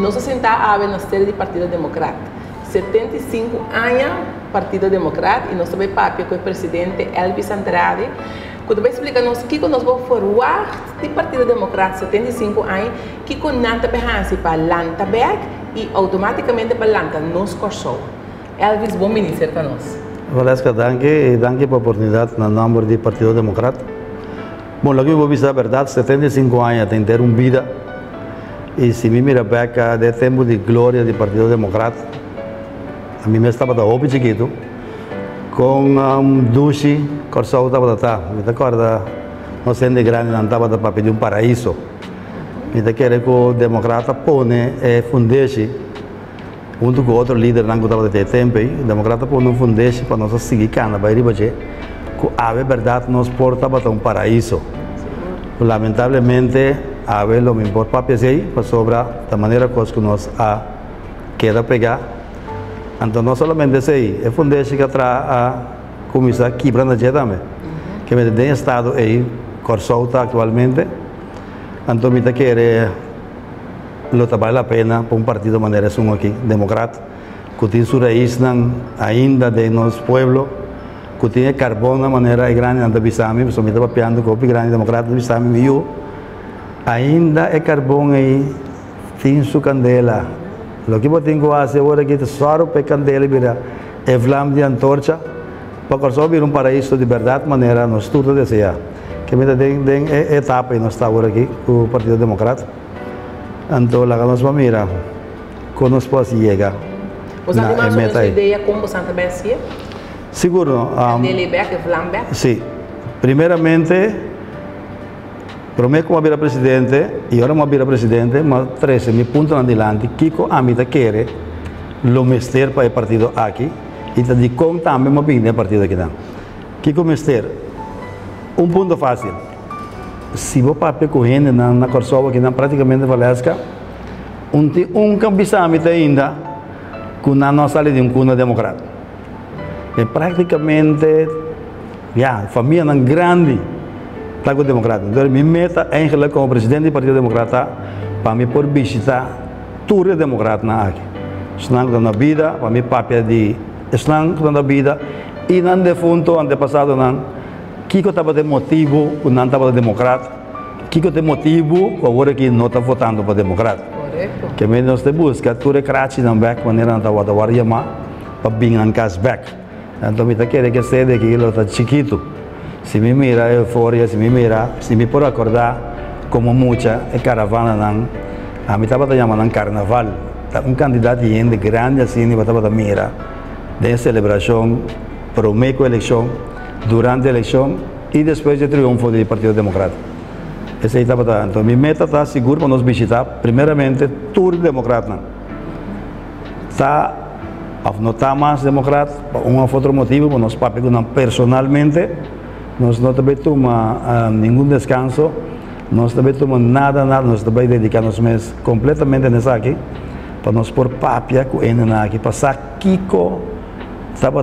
nós sentamos a ver na sede do Partido Democrata. 75 anos Partido Democrata e nós também papel com o presidente Elvis Andrade. Quando vai explicar-nos o que nós vamos formar do Partido Democrata 75 anos, que com nada pensa para Lantaberg e automaticamente para Lanta nos Corsou. Elvis, bom ministro para nós. Valesca, danke pela oportunidade no nome do Partido Democrata. Bom, logo eu vou dizer a verdade, 75 anos tem ter uma vida e se me mira back de tempo de glória do Partido Democrata, a mim estava da hobby chiquito, com duche, Corsou estava da tá, me acorda, nós sendo grande não estava da para pedir paraíso, me querer que o Democrata pone fundeixe, junto com outro líder não estava de tempo, o Democrata pone um fundeixe para nós seguir cana, vai ribache, que a verdade nós portava para paraíso, lamentavelmente a ver lo me importa papéis aí para sobrar da maneira que nós a queda pegar. Então, não somente isso aí, é fundamental que a começar a quebrar na jeta também. Que me tem estado aí, Corsou atualmente. Então, me quer lutar vale a pena para um partido de maneira aqui, democrata, que tem sua raiz ainda de nosso povo, que tem carbono de maneira grande na Bisami, porque me estava piando com o grande democrata de Bisami, e eu ainda é carbono aí, tem sua candela. O que eu tenho que fazer agora é que só o candela vira é flama de antorcha para Corsou vir paraíso de verdade maneira nós tudo desejar. Que me tem etapa e nós estamos agora aqui com o Partido Democrata. Então, lá nós vamos mirar como nós podemos chegar. Você tem mais ou menos ideia como você também se? Seguro. Candela flama? Sim. Primeiramente, prometo que vou presidente, e agora vou presidente, mas 13 mil pontos adelante, Kiko Amita quer lo mester para o partido aqui, e de como também vou vir o partido aqui. Kiko mester, um ponto fácil, se vou papel correndo na Corsou aqui, praticamente Valesca, campista Amita ainda, que não sai de cuna democrata. É praticamente, família grande, Partido Democrata. Então, minha meta é como presidente do Partido Democrata para me por visitar todos os democratas aqui. Estão na vida, para mim papel de estão na vida e não defunto antepassado não. Que estava de motivo que não estava democrata, que tem motivo agora que não está votando para democrata. Correto. Que nós te busca todos os crates não back maneira não está votando para vir em casa back. Então, me quer que seja que ele está chiquito. Se me mira euforia, se me por acordar como muita caravana a mim estava chamando carnaval, candidato de grande assim, me estava mira de celebração, prometo eleição, durante a eleição e depois de triunfo do Partido Democrata. Esse aí estava então minha meta está seguro para nós visitar primeiramente todos os democratas. Não está mais democrata, outro motivo para nós papel personalmente. Nós não também tomamos nenhum descanso, nós também tomamos nada, nós também dedicamos mês completamente nessa aqui, para nós pôr papia com ele aqui, passar Kiko, sabe,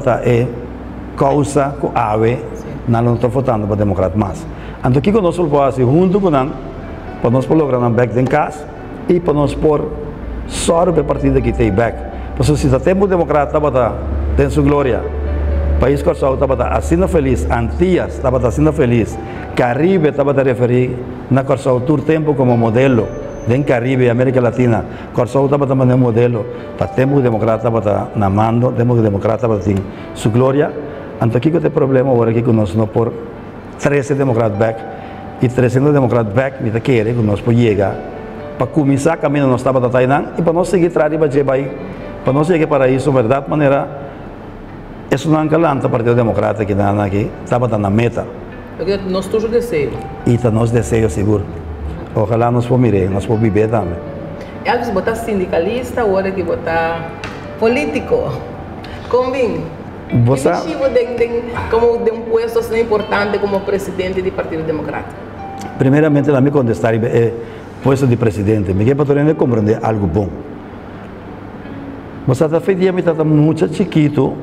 causa com ave, não estou votando para democrata mais. Então, Kiko nós vamos fazer junto com ele, para nós lograr um back em casa e para nós pôr só o partido que tem back. Porque se o tempo democrata tem sua glória. País Corsou estava assim feliz, Antillas estava assim feliz, Caribe estava a referir na Corsou todo tempo como modelo, em Caribe e América Latina, Corsou estava também modelo, para tempo democrata estava na mando, tempo democrata estava em sua glória. Então aqui tem problema agora que nós não por 13 democratas back e 300 democratas back, me quer que nós podemos chegar para começar a caminho nós estava da Tainan e para nós seguir atrás para nós chegar para isso, verdade maneira. Isso não é calante o Partido Democrata que está aqui, estava na meta. Porque nós todos desejamos. E está nos desejos seguro. Ojalá nós podemos nós podemos viver também. Elvis, você é sindicalista, agora que você é político. Como bem? Você como de um posto tão importante como presidente do Partido Democrata? Primeiramente, a me contestar é posto de presidente. Me quer para compreender algo bom. Você está feito muito chiquito,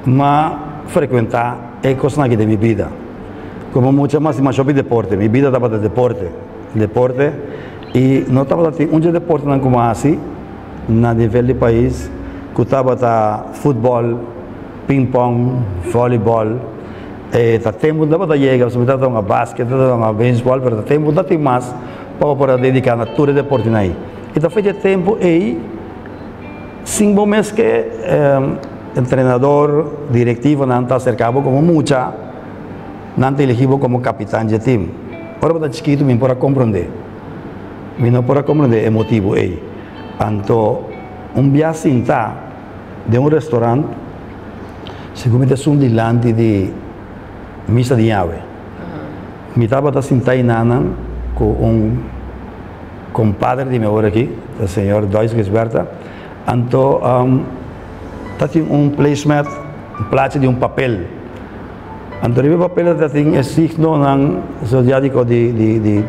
mas frequentar é coisa aqui de minha vida. Como muita mais sobre deporte, minha vida estava de deporte, e não estava tendo deporte não como assim, na nível do país, que estava futebol, ping-pong, voleibol, tá tempo da para chegar, se está a basquete, a beisebol, mas tempo da tem mais para dedicar na toda deporte aí. E tá feito tempo aí, 5 meses que treinador, diretivo, não está cercado como muita, não está elegido como capitão de time. Ora para chiquito, me para compreender, me não para compreender o motivo aí. Então, viagem tá de restaurante, se comete delante de missa de ave. Me estava sentado com compadre de meu aqui, o senhor Dois Gisberta. Então, tinha placemat, plaatje de papel. Então, o papel tinha signo zodiático de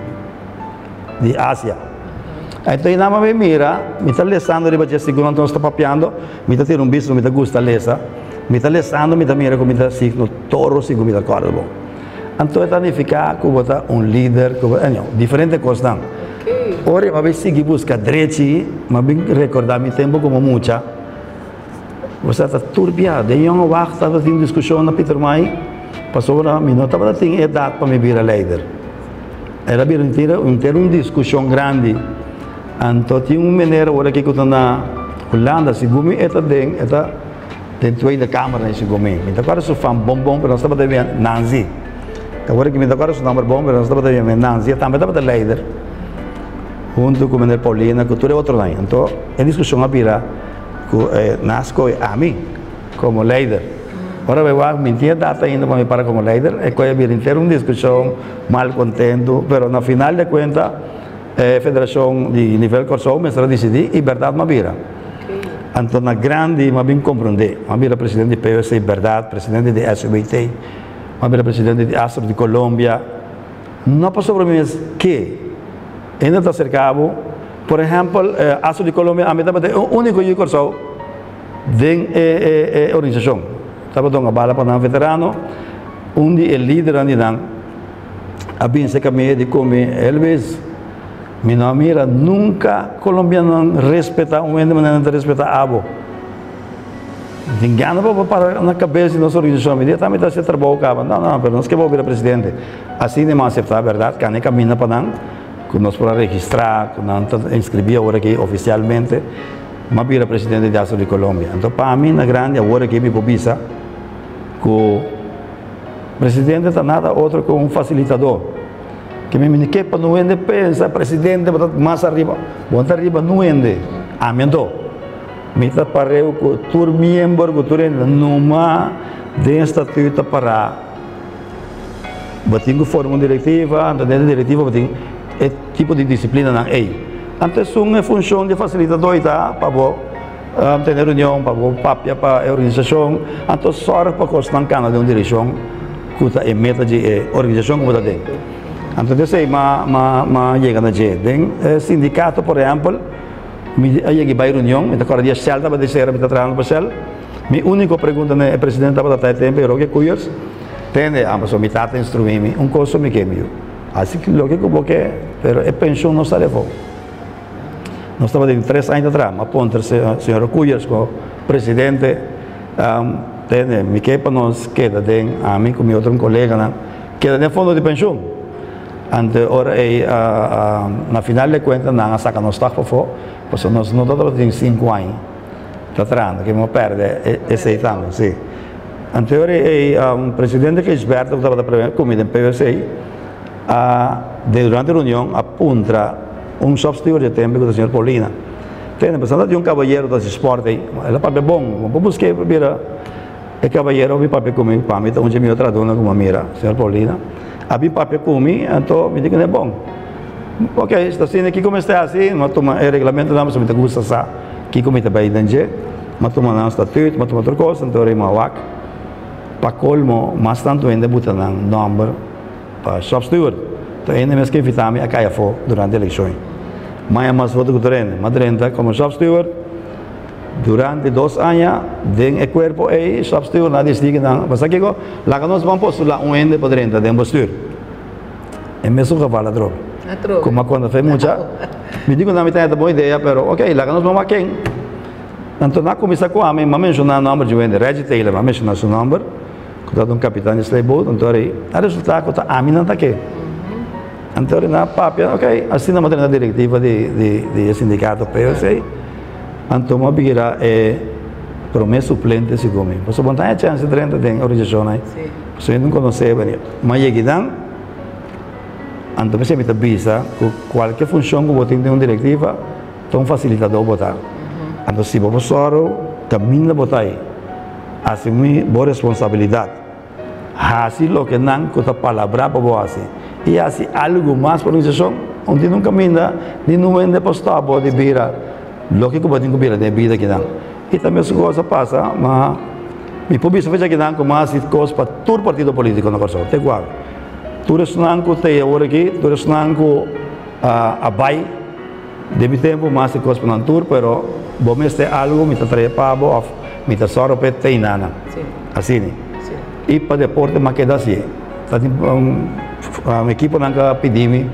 Ásia. Então, eu me mira, me está lendo, eu estou segurando, estou papiando, me está tendo bicho, me está gusta lesa, me está lendo, me está mira, me está signo touro, signo, me está corvo. Então, está significa que você líder, diferente coisas. Ora, eu vou seguir buscar direito, mas recordar meu tempo como muita. Você está turbiado, eu não vou estar tendo discussão na Peter Mai, passou uma minuta, mas tem idade para me virar líder. Era uma discussão grande. Então, tinha maneira agora que eu estou na Holanda, se gumi, está dentro da câmara, se gumi. Então, agora se faz bom, mas não estava devendo Nancy. Agora que me agora se number bom, mas não estava devendo Nancy, também estava líder. Junto com a Paulina, que tudo é outro lado. Então, a discussão vira nasco a mim, como líder. Agora eu vou mentir data ainda para me parar como líder, é que eu vou ter uma discussão mal contento, mas no final de contas, a federação de nível corso me será decidir e verdade me vira. Então, na grande, me bem compreender, me vira presidente de PVC Verdade, presidente de SBT, me vira presidente de Astro de Colômbia. Não passou para mim que ainda está cercado, por exemplo, Astro de Colômbia, a mim é o único que corso de organização. Estava dando uma bala para um veterano, onde o líder andava, a bem se caminha de comer, Elvis. Mi não mira nunca colombiano respeita de maneira de respeitar a abo. Engano para na cabeça de nossa organização, imediatamente se trabalha acaba. Não, mas nós que vamos virar presidente. Assim de mais aceitar a verdade, que nem caminha para não, que nós para registrar, que não inscrever agora aqui oficialmente, mas vira presidente de Astro de Colômbia. Então para mim na grande agora que me pobisa, que o presidente está nada outro que um facilitador. Que me que para não ende pensa presidente mais arriba, bom arriba não ende, amendo. Me está pareu que tur membro que tur numa de estatuto para batinho forma diretiva, dentro da diretiva batinho é tipo de disciplina na ei. Antes uma função de facilitador tá para ter reunião, para papia para a organização, então só para constar cana de uma direção que é meta de organização que está dentro. Então, eu sei, mas chega na gente. Sindicato, por exemplo, eu cheguei para a reunião, eu estou dia Shell, estava dizendo, eu estou trabalhando para Shell. Minha única pergunta é, o presidente estava até tempo, eu que cuidas, entende? A pessoa me está instruindo, um curso me queimou. Assim que o que eu vou querer, mas a pensão não se levou. Nós estávamos de 3 anos atrás, mas ponto, o senhor Cuyas, o presidente, entende? Me queima, nós queda, a mim com meu outro colega, queda no fundo de pensão. Ante ora na final de contas não saca nos está para fora, porque nós não estamos em 5 anos, está tratando que me perde esse ano, sim. Ante ora presidente que Gisberto estava da primeira comida em PVC, durante a reunião apunta substituto de tempo com o senhor Paulina. Tem pensando de cavalheiro do esporte, ele é bom, vou buscar para o cavalheiro vi papel comigo para mim, onde me traduz como mira, senhor Paulina. Abi papel comigo, então me digo que é bom. Ok, está sendo aqui como está assim, mas toma o regulamento não, mas me gusta sa, aqui como está bem dentro, mas toma não estatuto, mas toma outra coisa, então é uma vaca. Para colmo, mas tanto ainda botar um número para substituir. Então ainda mesmo que evitamos a caia fora durante a eleição. Mas é mais voto que o mas 30 como substituir. Durante 2 anos, o corpo é substituir na distrito. Mas aqui, lá que nós vamos postular ende para 30 de postura. É mesmo que vale a droga. como cuando fue mucha, me digo na mitad de boa ideia, pero ok, lá que nós vamos aqui. Então na comissão com a mim, me mencionar o nome de Wendy Reggie Taylor, me mencionar seu nome, que é um capitão de Sleibold, então aí, a resultado que a mim não está aqui. Então na papel, ok, assim na matéria diretiva de sindicato PSA, então uma bigira é promessa suplente se come. Você botar a chance de renda tem organização aí. Você não conhece bem, mas aí então você me avisa que qualquer função que você tem uma diretiva, tem um facilitador botar. Então se você só caminha botar aí, assumir boa responsabilidade. Assim o que não que a palavra para você. E assim algo mais para a organização, onde não caminha, nem não vende postar de vira, o que você tem que vira de vida que não. E também essa coisa passa, mas me publica fecha que não como assim coisa para todo partido político na coisa, tem igual. Tudo isso não que tem agora aqui, tudo isso não que abai, deve tempo mais coisa para não tur, pero vamos ter algo me trazer para bo, me trazer só para ter nada, assim. E para deporte mais que dá assim, a equipe não que pedimos,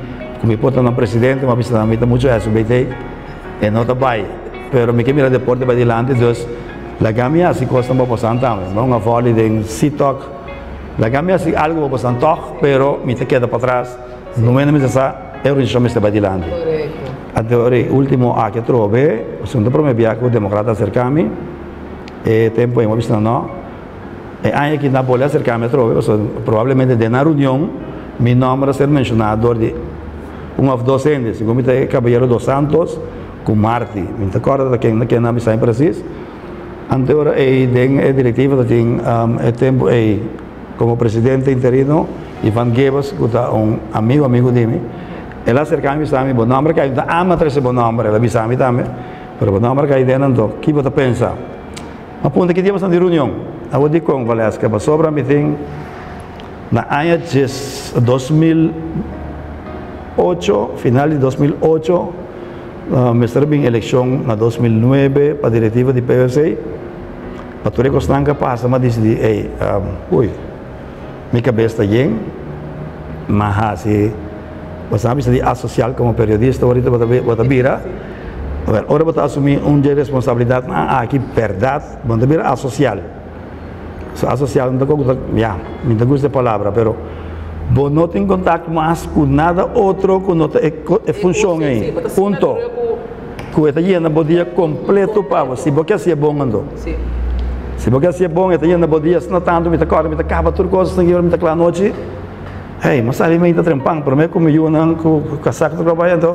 como importa no presidente, mas precisa me muito isso, bem e não tá bem. Pero me mira deporte para adiante, dus la gamia si costa un po' santame, non a volley de sitok. La gamia si algo un po' santoch, pero mi te queda para atrás. Non me ne sa è un rischio sta para adiante. Corretto. Ultimo a che trove, secondo me biaco democrata cercami e tempo in visto no. E anche che Napoli cercami trove, probabilmente de una riunione mi nome ser mencionado di un of docentes, come te Caballero dos Santos com Marti, me recordo que não me sai preciso. Anterior a diretiva da tem tempo como presidente interino Ivan Gebas, que é amigo de mim. Ela acerca-me a mim, bom nome que ainda ama trazer bom nome, ela me sabe também. Pero bom nome que ainda não, que você pensa? Mas ponto que dia você de reunião, a vou dizer com Valesca, para sobra me tem na ano de 2008, final de 2008. Me serve em eleição na 2009 para a diretiva de PSA. A Torre Costanca passa, mas disse, minha cabeça está bem, mas assim, você sabe se associar como periodista, ahorita você vira, agora você assumir uma responsabilidade, aqui verdade, você vira associar. Associar não me gusta a palavra, pero você não tem contato mais com nada outro que não funciona aí. Ponto. Que está llena de dia completo para você. Se você é bom, ando. Se você é bom, está llena de dia, se não tanto, me acorda, me acaba tudo coisas, me está claro noite. Hey, mas ali me está trempando, para mim como eu não com casaco de trabalho, então,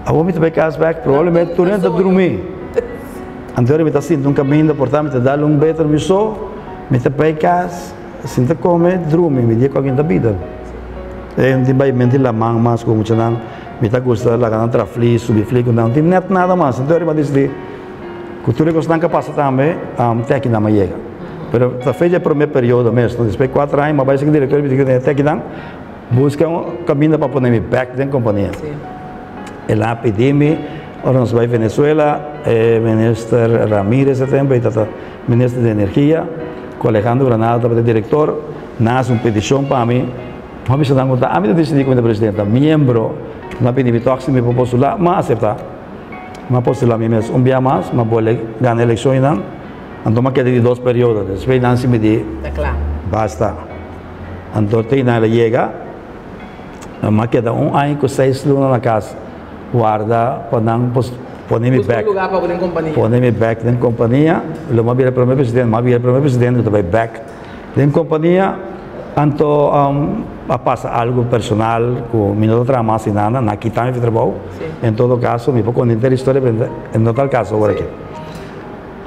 a vou me ter back, provavelmente tu não está dormir. Então me está sentindo caminho, portanto, me está dando better missão, me está casa. Sinta come, dorme, me dia com alguém da vida. É um vai mentir lá mas como já não me está gostando lá cantar trafli, subir flico não tem net nada mais. Então ele vai dizer, cultura que não capaz também, até que não me chega. Pero tá feita para o meu período mesmo, depois de 4 anos, mas vai ser diretor me diz até que não busca caminho para poner me back da companhia. Ela pediu-me, agora nós vai Venezuela, ministro Ramírez setembro, ministro de energia. Com Alejandro Granada, o diretor, nasce uma petição para mim. Vamos dar conta, a mim decidi como presidente, membro, na PNB Toxi me postular, mas aceitar. Mas postular mesmo dia mais, mas vou ganhar eleições não. Então, me quedei de 2 períodos, depois não se me diz, basta. Então, tem nada chega, me queda ano com 6 lunas na casa, guarda para não poner-me back. Poner-me back na companhia, eu me vira para o meu presidente, eu vai back na companhia, então passa algo personal, com o minuto de mais nada, na quitar meu trabalho, em todo caso, me vou contar a história, em tal caso, agora aqui.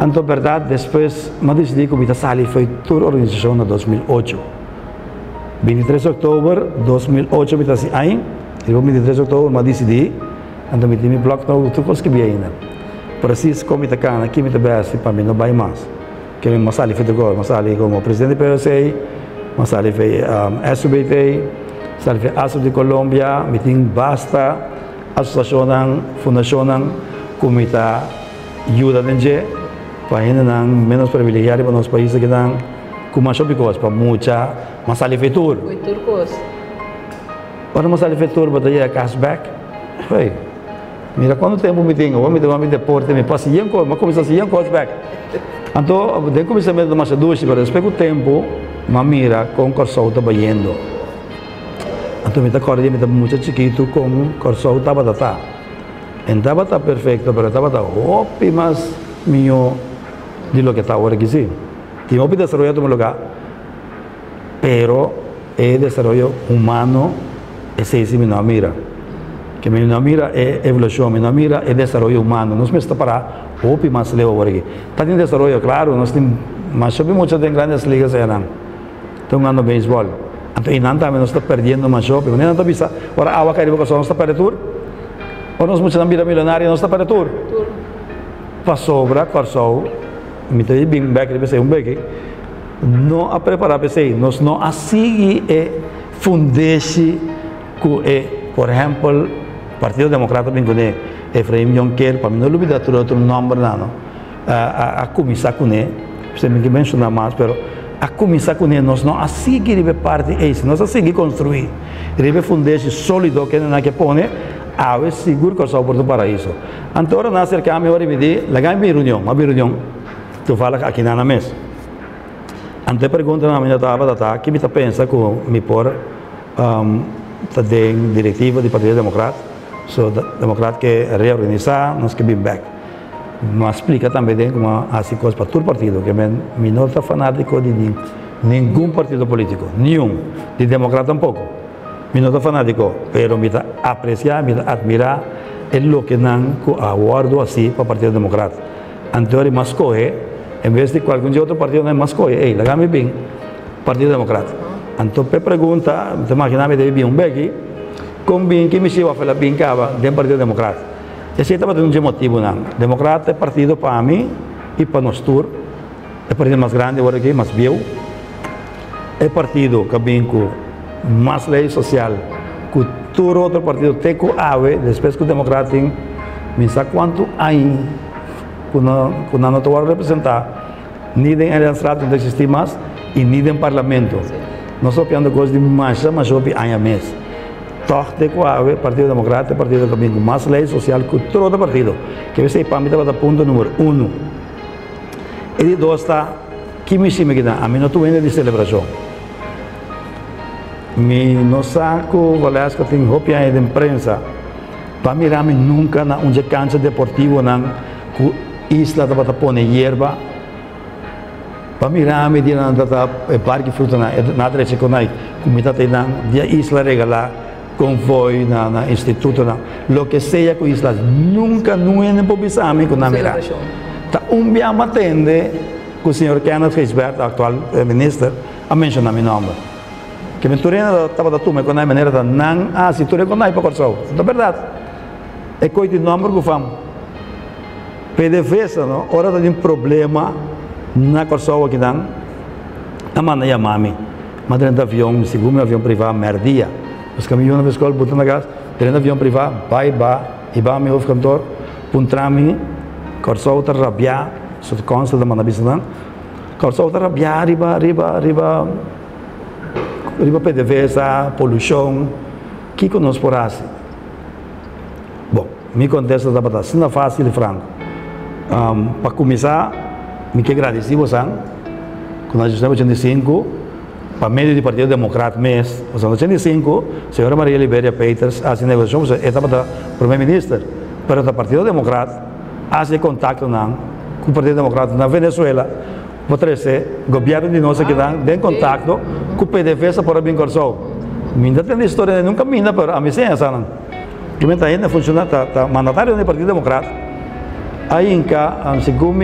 Então, verdade, depois, me decidi que eu saí, foi toda a organização em 2008. 23 de outubro de 2008, eu estava aí, e 23 de outubro, me decidi, então me tive bloco no tu coisa que vi ainda. Preciso como está cá, aqui me também para mim não vai mais. Que me sali feito agora, me sali como presidente do PSA, me sali fez SBT, sali fez ASO de Colômbia, me tem basta associação, fundação, como está ajuda a gente, para ainda não menos privilegiado para os países que não, como mais coisas para muita, me sali fez tudo. Ora, mas ali fetur batalha cashback. Hey, mira quanto tempo me tenho, vamos me deporte, me passa yanko, mas começa assim yanko cashback. Então, de começamento mais doce, para respeito o tempo, mas mira com corso tá bayendo. Então, me tá correndo, me tá muito chiquito com corso tá batata. Então, tá perfeito, mas tá ótimas mio de lo que está ahora aqui sim. Tem um desenvolvimento no lugar, pero é desenvolvimento humano, esse é minha mira. Que minha mira é evolução, minha mira é desenvolvimento humano. Nós me está para opi mais leu agora aqui. Está em desenvolvimento, claro, nós temos, mas sobre muitas tem grandes ligas eram. Estão ganhando beisebol. Então, e não também nós está perdendo mais shopping. Mas não está bisa. Ora, a vaca nós está para tour. Ora, nós muitos mira milionário nós está para tour. Para sobra, corso, me tem bem back de PC back. Não a preparar PC, nós não a seguir é fundesse que é, por exemplo, Partido Democrata bem com Efraim Jonker, para mim não olvidar outro nome não. A comissão com ele, você me mencionar mais, pero a comissão com ele nós não a seguir de parte esse, nós a seguir construir, deve fundesse sólido que não que põe a seguro que só por do paraíso. Então ora nascer que a minha hora me diz, lá em reunião, tu fala aqui na mesa. Ante pergunta na minha tava que me tá pensa com me por tá de diretiva do Partido Democrata, so Democrata que reorganizar, nós que bem back. Mas explica também como assim coisas para todo partido, que me não tá fanático de nenhum partido político, nenhum, de Democrata tampouco. Me não tá fanático, pero me tá apreciar, me tá admirar o que não aguardo assim para o Partido Democrata. Anterior mas corre, em vez de qualquer outro partido não é mais corre, ei, lá me bem, Partido Democrata. Então, per pergunta, te imaginava deve vir beque, com bem que me chegou a falar bem cava do Partido Democrata. Esse estava tendo um motivo não. Democrata é partido para mim e para nós todos. É partido mais grande agora aqui, mais viu. É partido que vem com mais lei social, que todo outro partido tem que haver, depois que o Democrata tem, me sabe quanto aí, que não te vai representar, nem em eleição não existe mais, e nem em parlamento. Nós estamos falando de coisas de mais sobre a mês. Torte com a Partido Democrata, partido que vem com mais lei social que todo o partido. Que você para mim estava ponto número 1. E de 2 está, que me chama aqui, a mim não estou indo de celebração. Me não saco, aliás, que tem roupa de imprensa, para mirar me nunca na um cancha deportivo na isla estava pondo hierba. Para mirar me dia na parque fruta na treche com aí, comida tem na dia isla regalar convoy na instituto na lo que seja com islas nunca não é nem pobisame com na mirar. Tá dia matende com o senhor Kenneth Gisbert, atual ministro, a mencionar meu nome. Que me turena estava da turma com a maneira da não se turena com aí para corso. É verdade. É coisa de nome que fam. PDVSA não, hora tem problema na corso aqui dan. A mana ya mami. Mas dentro do avião, segundo avião privado, merdia. Os caminhões na escola botam na gás, dentro do avião privado, vai e vai meu cantor, puntrami, corso outra rabia, só consta da mana bisnan. Corso outra rabia, riba PDVSA, poluição, que conosco por assim. Bom, me contesta da batata, não é fácil e franco. Para começar, me que agradecido, quando a gente estava 85, para meio do Partido Democrata, mês, em 85, a senhora Maria Libéria Peters, a negociação, estava da primeira-ministra, para o Partido Democrata, faz contato com o Partido Democrata na Venezuela, para trazer o governo de nós aqui, tem contato com o PDVSA para vir corso. Ainda tem história, nunca minda, para a missão, sabe? Que ainda funciona, está mandatário do Partido Democrata. Aí em cá, segundo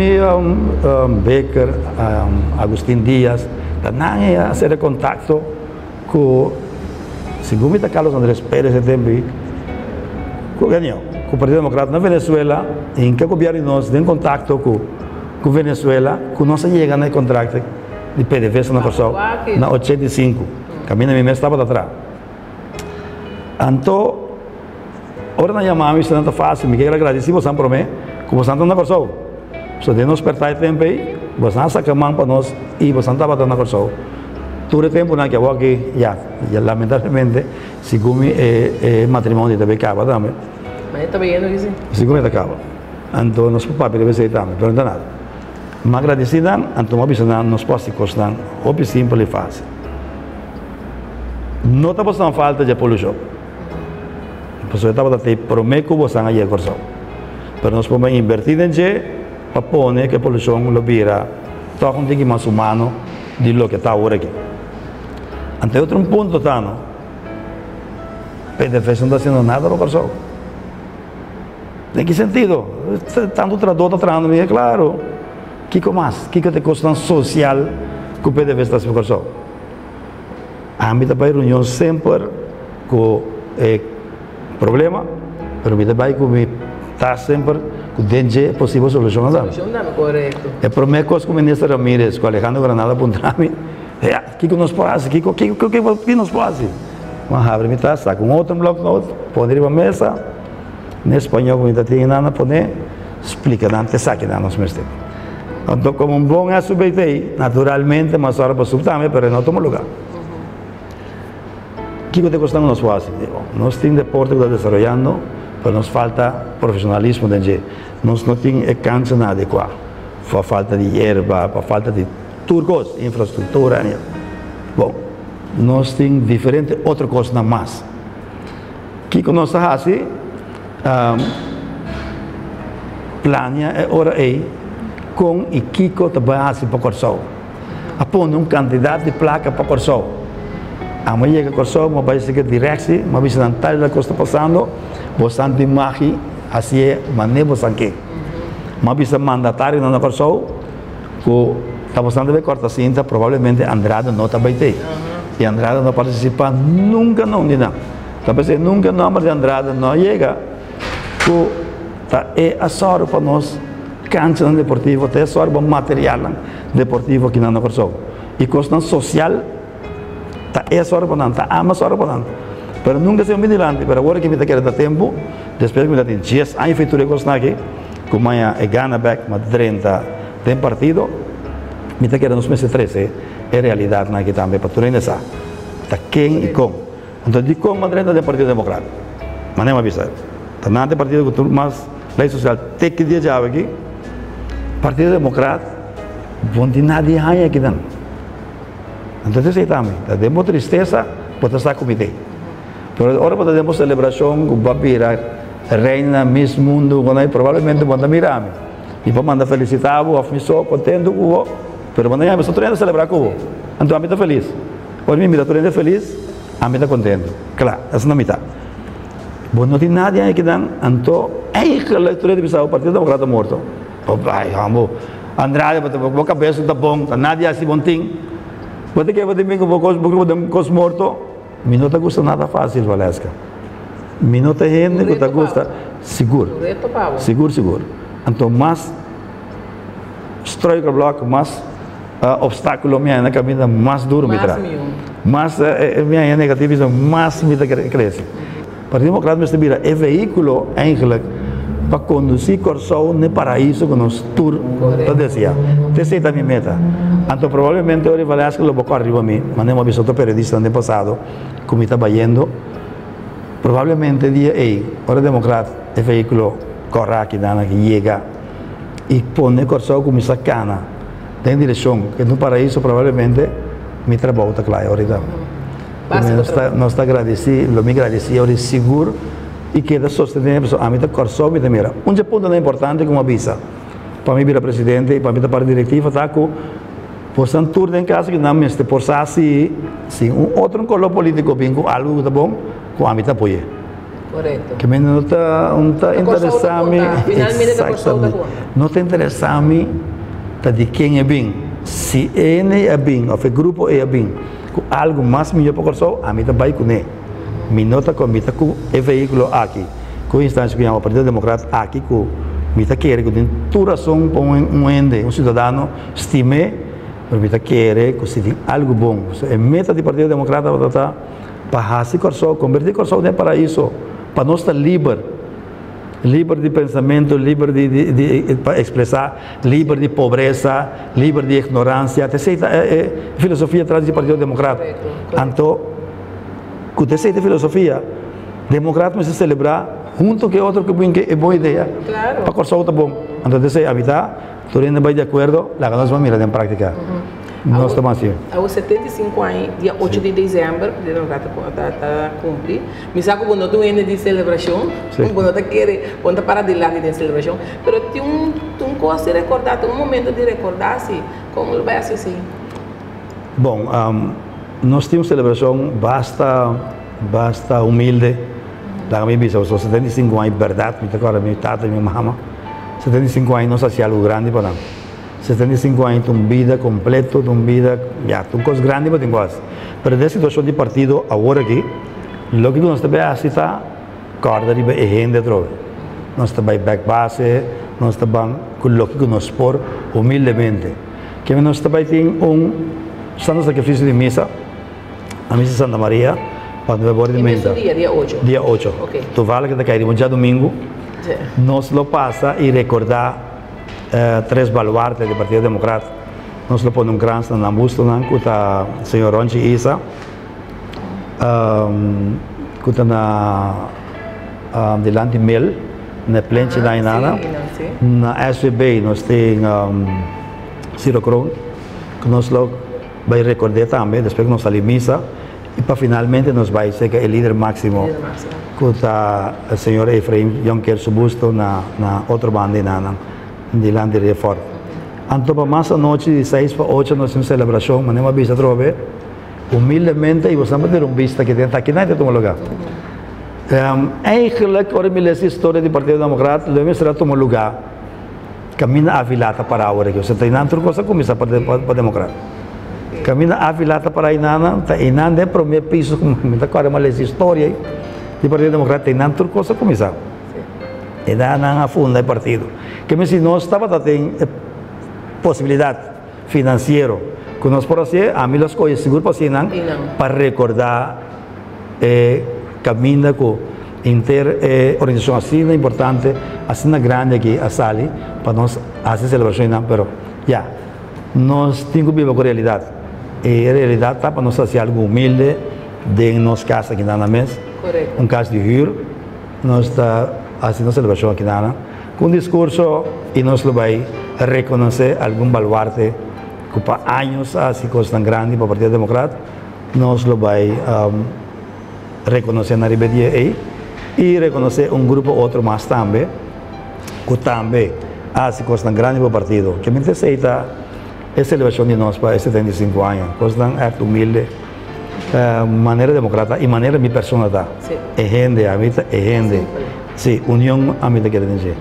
Becker, Agustín Dias, também a fazer contato com, segundo Carlos Andrés Pérez, com o Partido Democrata na Venezuela, em que o governo nós tem contato com Venezuela, que nós chegamos no contrato de PDVSA na Corso, na 85, caminho na minha estava atrás. Então, ora na chamada, isso não é fácil, me quero agradecer você para mim, como você está na Corso. Você tem nos pertar tempo aí, você saca a mão para nós e você estava na Corso. todo el tiempo que hago aquí, ya lamentablemente, si come matrimonio también acaba también. Mas está viendo que sim. Si come acaba. Então, nós papel deve ser também, pero não nada. Mas agradecida, então, uma pessoa nos pode costar, ou simples e fácil. Não está passando falta de poluição. A pessoa está passando prometo que você não é corção. Pero nós podemos invertir em que, para pôr que a poluição lo vira, toca um pouquinho mais humano de lo que está agora aqui. Ante outro ponto, tá, não? PDVSA não está fazendo nada no corção. Em que sentido? Tanto tradutor está trazendo, é claro. O que mais? O que te custa social que o PDV está fazendo corção? A mim também reunião sempre com problema, mas a mim também está sempre com dentro possível solução. Solução não, correto. É para mim que o ministro Ramírez, com Alejandro Granada apontar-me, o que nos faz? O que nos faz? Mas abre me está com outro bloco, pode ir para a mesa, em espanhol, como está tendo, pode explicar, não te saque, não nos mestre. Então, como um bom SBT, naturalmente, mas agora para subir também, mas não toma lugar. O que te custa nos faz? Nós temos deporte que está desenvolvendo, mas nos falta profissionalismo dentro. Nós não temos cancha adequada. Por falta de erva, por falta de turcos, infraestrutura. Bom, nós temos diferentes outras coisas mais. O que nós fazemos? Planeia hora aí com e Kiko também assim para Corsol. Após candidato de placa para Corsol. Amanhã que Corsol, mas vai ser direto, mas vai ser na tarde da costa passando, você tem maqui, assim é, mas nem você aqui. Mas vai ser mandatário na Corsol, que está passando de corta cinta, provavelmente Andrade não está bem ter. E Andrade não participa nunca não de nada. Talvez nunca não, mas Andrade não chega. É a sorte para nós, cancha deportivo, é a sorte para material deportivo aqui na Corsol. E questão social, é a sorte para nós, é a sorte para nós. Mas nunca se me dilante, mas agora que me quer dar tempo, depois que me dá 10 anos, feito de coisa aqui, como é Gana Back, mas 30 tem partido, me quer nos meses 13, é realidade aqui também, para tudo ainda sabe. Está quem e como. Então, de como 30 tem Partido Democrático, mas nem uma vista. Nada partido que mais lei social tem que dizer aqui Partido Democrático bom de nada aí aqui não então sei também temos tristeza por estar comitê mas agora para temos celebração com babira reina Miss Mundo quando aí provavelmente manda mirame e para mandar felicitar o afmissou contento com o mas quando aí estou tendo celebrar com o então a mim está feliz quando me mira estou feliz a mim está contente claro essa não me está. Bom, não tem nada aí que dan, então, que a leitura de Bissau, o Partido Democrata morto. Ai, vamos, Andrade, a cabeça está bom, nada assim bom tem. Pode que eu vou dizer que vou com os mortos, me não gusta nada fácil, Valesca. Me não tem gente que gusta, seguro. Seguro. Então, mais estróico bloco, mais obstáculo minha na caminho, mais duro me traz. Mais minha negativismo, mais me cresce. O Partido Democrático vira é veículo eigenlijk para conduzir Corsol no paraíso que nós tour dizia. Essa é a minha meta. Então provavelmente eu vou acho que lo vou arriba a mim, mas não avisou o periodista no passado, como está vendo. Provavelmente dia aí, o Partido Democrático é veículo corre aqui dana que chega e põe Corsol como sacana, tem direção que no paraíso provavelmente me trabalha claro ahorita. Nós está agradecido, me agradeci, eu seguro e queda sostener a pessoa. A mim está Corsol, me mira. Um ponto é importante como avisa. Para mim, vira presidente, para mim, está para diretiva, está com possam turno em casa que não me este por assim, outro color político bem com algo tá bom, com a mim está apoia. Correto. Que me não está interessado me. Exatamente. Não está interessado me de quem é bem. Se ele é bem, ou o grupo é bem. Algo mais melhor para o Corsol, a mim também com ele. Me nota com mim com o veículo aqui, com a instância que é o Partido Democrático aqui, com mim quer que tem toda razão para um cidadão estime, mas mim quer que se tem algo bom. A meta do Partido Democrático para fazer Corsol, convertir Corsol em paraíso, para nós estar livre livre de pensamento, livre de expressar, livre de pobreza, livre de ignorância. Essa é a filosofia atrás do Partido Democrata. Então, com essa filosofia, democrata mas se celebrar junto com outro que é boa ideia. Claro. Para correr outra bom. Então, essa a mitad, todo mundo vai de acordo, lá que nós vamos mirar em prática. Nós estamos assim. Aos 75 anos, dia 8 de dezembro, o democrata está cumprir. Me sabe que não tem de celebração, não está querendo, não está para de lá de celebração, mas tem coisa de recordar, tem momento de recordar-se, como vai ser assim? Bom, nós temos celebração basta humilde. Da minha bisa, aos 75 anos, verdade, minha tata, minha mama, 75 anos não é algo grande para nós. 75 anos, uma vida completa, uma vida, uma coisa grande para nós. Mas nessa situação de partido, agora aqui, o que nós também assistimos, corda de gente dentro. Nós também back base, nós também com o que nós por humildemente. Que nós também temos santo sacrifício de missa, a missa de Santa Maria, para não haver de mesa. Dia 8. Dia 8. Okay. Tu vale que te caímos já domingo, nós lo passa e recordar três baluartes do Partido Democrata. Nós lo põe um crânio na busto, com o senhor Ronchi Isa, com o delante Mel, na Plenche da Inana. Na SVB nós temos Ciro Kron, que nós lo vai recordar também, depois que nós saímos missa. E para finalmente nós vai ser o líder máximo, com o senhor Efraim Jonker Subusto na outra banda de Lande de Fort. Então, para mais a noite, de 6 para 8, nós temos celebração, mas não é uma vista trove, humildemente, e você vai ter vista que tem aqui, não tem lugar. Eigenlijk, ora, me lesse a história do Partido Democrata, devemos ser tomar lugar, camina a vilata para a hora, que você tem outra coisa, começa para o Democrata. Camina a vilata para a Inana, a Inana é o primeiro piso, como agora uma história do Partido Democrata, tem outra coisa, começa. E Inana a funda do partido. Que se nós estava tendo possibilidade financeira, que nós por assim, a mim as coisas seguro para recordar caminho com organização assim importante, assim grande aqui a Sali, para nós fazer celebração, mas já, nós temos que viver com a realidade. E a realidade está para nós fazer algo humilde, de nossa casa aqui na mesa, um caso de rio, nós está fazendo celebração aqui na com discurso e nós vai reconhecer algum baluarte que para anos assim coisa tão grande para o Partido Democrata, nós vai reconhecer na ribeira e reconhecer grupo outro mais também, que também assim coisa tão grande para o partido, que me aceita a celebração de nós para 75 anos, coisa tão humilde, maneira democrata e maneira minha personalidade. É gente, a vida é gente. Sim, união a mim quer dizer.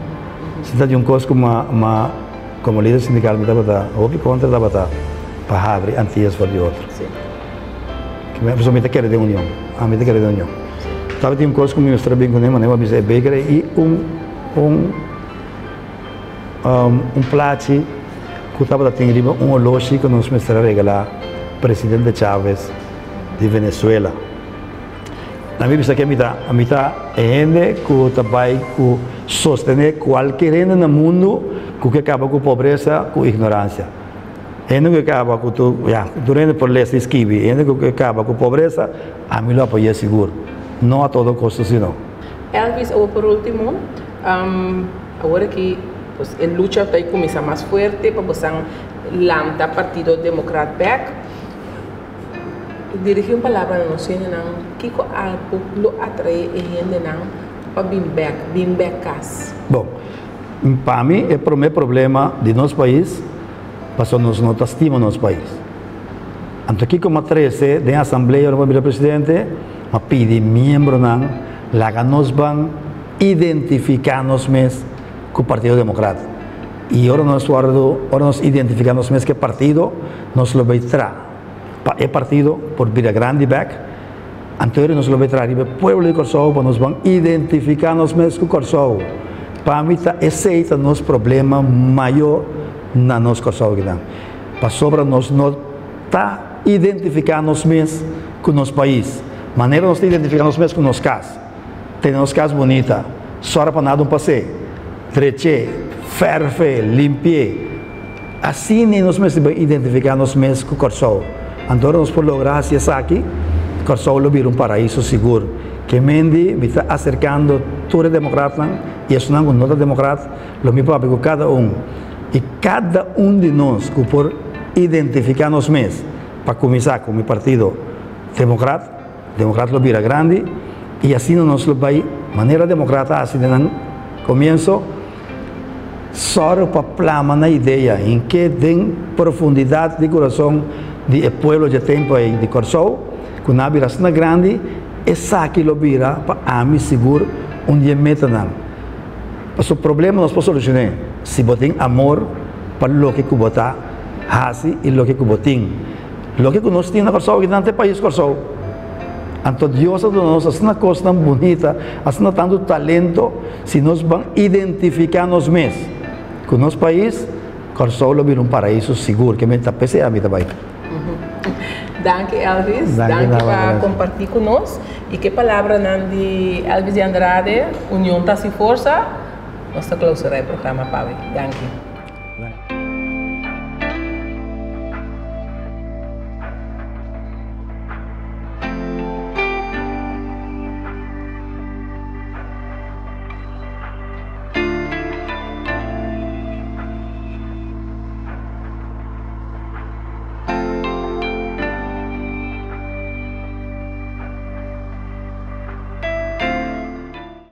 Se está de coisa como líder sindical, me dá ouve contra da batalha para abrir antes for de outro. Que a pessoa me quer de união, a mim quer de união. Estava de coisa como eu estou bem com ele, mas eu me baker e plate que estava tendo relógio que nos mostrou regalar presidente Chávez de Venezuela. Na minha vista que a mitad é gente que trabalha com sostener qualquer gente no mundo que acaba com pobreza, com ignorância. Gente que acaba com durante por leste esquive, gente que acaba com pobreza, a mim lo apoia seguro. Não a todo custo, senão. Elvis, por último, agora que pues, a luta está a começar mais forte para você lançar o Partido Democrata back, dirigir uma palavra não sei não, que algo lo atrai a gente não para bem back casa. Bom, para mim é o primeiro problema de nosso país, porque nós não estimamos nosso país. Então aqui como 13 da Assembleia do Presidente, mas pede membro não, lá que nós vamos identificar-nos mesmo com o Partido Democrata. E agora nós identificamos mesmo que partido nós lo vai trazer. É partido por vir a grande back, então nós lo vai trazer o povo de Corsou, para nós vamos identificar-nos mesmo com o Corsou. Para mim, esse é o nosso problema maior na nossa Corsou. Para sobre nós não está identificando-nos mesmo com o nosso país. Maneira nós identificamos mesmo com o nosso caso. Tem nosso caso bonita, só para nada um passeio, treche, ferve, limpie. Assim nós mesmos identificar nós mesmos com o Corsol. Então nós podemos lograr isso aqui, Corsol lo vira um paraíso seguro. Que Mendy me está acercando todos os democratas e isso não é nota democrata, lo mesmo para cada um. E cada um de nós que por identificar nós mesmos, para começar com o partido democrata lo vira grande e assim nós lo vai maneira democrata assim no começo só para plasmar na ideia em que tem profundidade de coração de povo de tempo de Corsol, que na vira assim grande, essa aqui lo vira para a mim seguro dia meta não. Mas o problema nós podemos solucionar se botem amor para o que botar hasi e o que botem. O que nós temos na Corsol que não tem país Corsol. Então Deus nos hace uma coisa tão bonita, hace tanto talento, se nós vamos identificar nós mesmos com o nosso país, Corsol lo vira um paraíso seguro, que me está pensando a mim também. Danke Elvis, danke por compartilhar conosco. E que palavra de Elvis de Andrade, União Taça e Força, nós clausuramos o programa, Pavi. Danke.